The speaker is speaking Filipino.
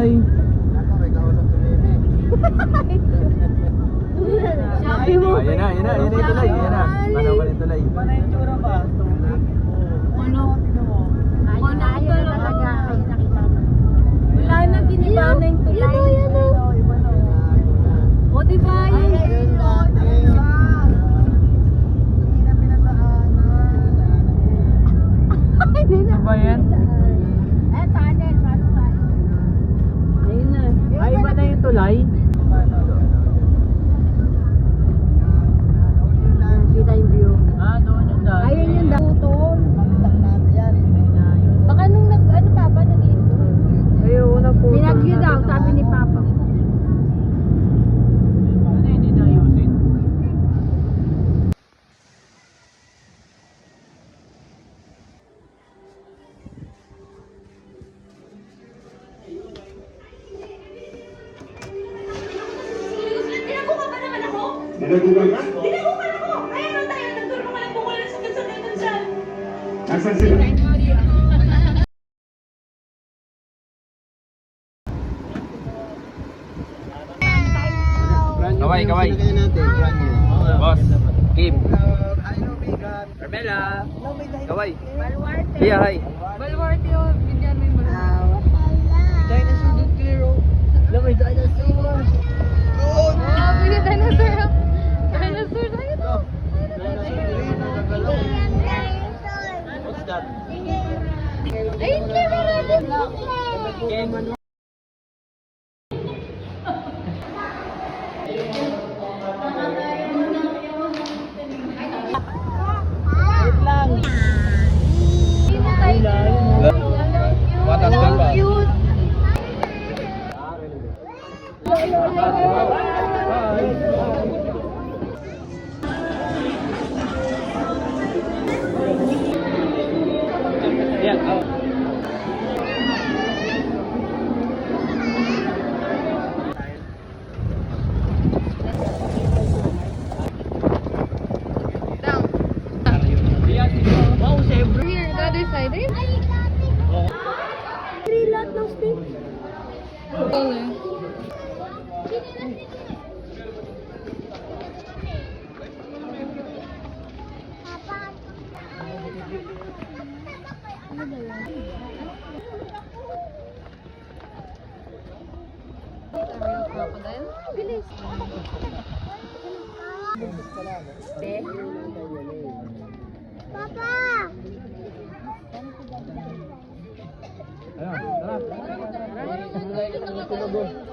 tulay. Sabi mo. Ayan na yung tulay. Ayan na. Paano pa yung tulay? Paano yung tsura ba? Ano? Ayun na talaga. Wala na, giniba na yung tulay. Iba na. O diba yun? Ayun na. Ayun na. Hindi na pinataanan. Hindi na. Ba yan? Eh, tunnel. Paano ba? Ayun na. Ay, iba na yung tulay. Kita yung view. Ah, doon yung dati. Ayun yung dakutol. Pagsak natin yan. Baka nung ano Papa, nag-iinto. Ayun, una po. Binagyo daw, sabi ni Papa. Ano hindi na ayusin? Tinaguan ba naman ako? Dinagugan ka? Tinaguan ako! Kaya nang tayo nagturo ka lang kung wala sa sakit dyan. Nasaan sila? Kaway. Kaya natin, brand new. Boss. Kim. Hi, Lumigat. Carmela. Kaway. Iya, hi. Balwarte o, bigyan mo yung Dinosaur dun clear. Lamay dinosaur. Oh, bigyan dinosaur. Dinosaur tayo. What's that? Ayun, meron natin. Wait lang. Watas ka pa. Cute. Wow, siyempre. Here, the other side. Ayun. Three lot ng stick. Crocodile? Bilis. Papa! Ayun, tara.